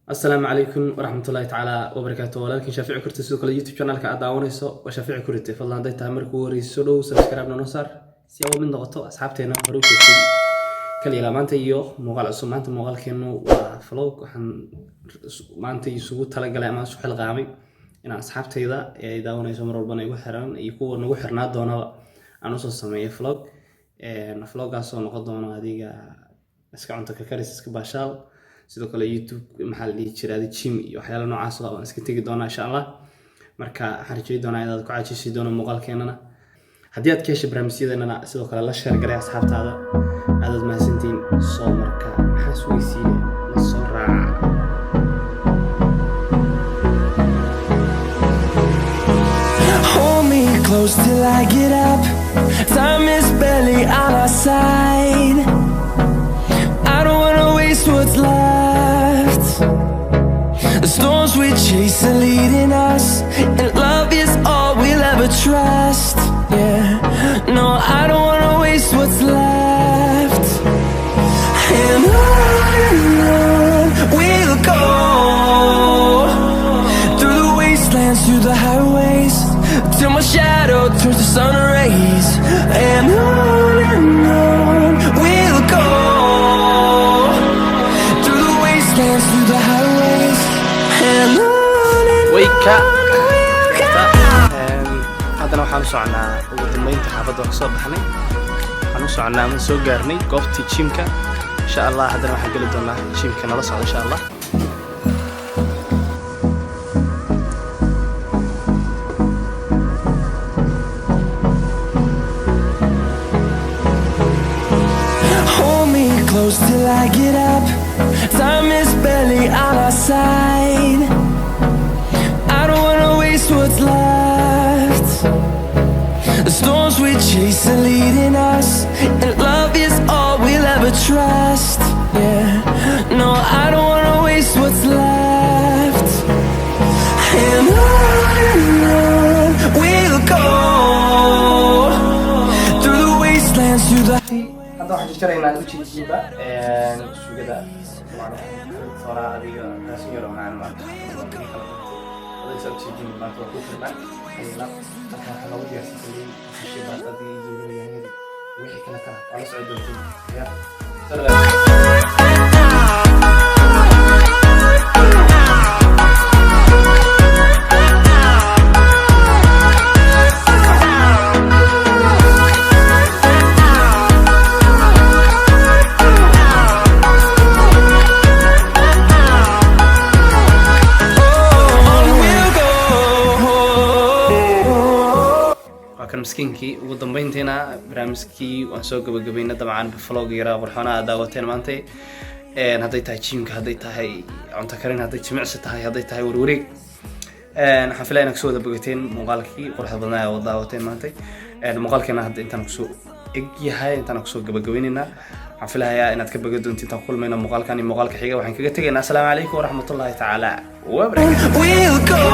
السلام عليكم ورحمة الله تعالى وبركاته. ولكن شافعي كرتي سوق اليوتيوب channel ka daawanayso waa Shaafici Kurti fadlan haday tahay markuu wareyso subscribe na sar si aad mid noqoto asxaabteena hore u sheegay kaliya maanta iyo muuqaal cusub maanta muuqaalkeenu waa vlog waxaan maanta isugu talagalay ama isku xilqaamay in asxaabteyda ay daawanayso mar walba ay ugu xiran iyo kuwa nagu xirnaa doonaba aan soo sameeyo vloggaas oo noqon doona adiga iska cunto ka karis iska baashaal sidoo kale YouTube maxaa la dhihi jiray gym iyo waxyaalo noocaas ah oo iska tagi doona insha Allah marka waxaan rajay doonaa inaad ku caajisi doono muuqaalkeenana haddii aad ka heshay barnaamijyadeena sidoo kale la share garay asxaabtaada aad mahadsantiin soo marka maxaa suugaysiin la soo raaca Hold me close till I get up. Time is barely on our side. I don't wanna waste what's left. The storms we chase are leading us, and love is all we'll ever trust. Yeah, no, I don't wanna waste what's left. And on we'll go, through the wastelands, through the highways, till my shadow turns to sun rays. And on we'll go, through the wastelands, through the highways. And on wake up hadana waxaan u soconaa ugu dambeynta xaafadda oo soo baxnay waxaan u soconaa ma soo gaarnay goobtii gymka insha Allah hadana waxaan gali doonaa gymka nala socdo insha Allah close till I get up. Time is barely on our side. I don't wanna waste what's left. The storms we chase are leading us, and love is all we'll ever trust. Yeah, no, I don't wanna waste what's left. And on we'll go, through the wastelands, through the hadda waxaan jaraynaa ujeedinba sugada fara adiga raashin yar oo macaan maanta waxa ujeedin maanta waa ku firman ayna halka lagu diyaarsaday shibaatada iyo wixii kala ka wala soo doontii ya مسكينكي ugu dambeynteena barnaamijkii waan soo gabagabeynay dabcan vlog yara qurxoonaa daawateen maanta haday tahay gymka haday tahay cunto karin haday jimicsi tahay haday tahay warwareeg waxaan filayaa inaad soo wada bogateen muuqaalkii quruxda badnaa oo daawateen maanta muuqaalkeena hadda intaan ku soo egyahay intaan ku soo gabagabeynayna waxaan filayaa inaad ka boga doontiin intaan kulmayna muuqaalkan iyo muuqaalka xiga waxaan kaga tagaynaa assalaamu calaykum waraxmatullaahi tacaala wa barakaatuh.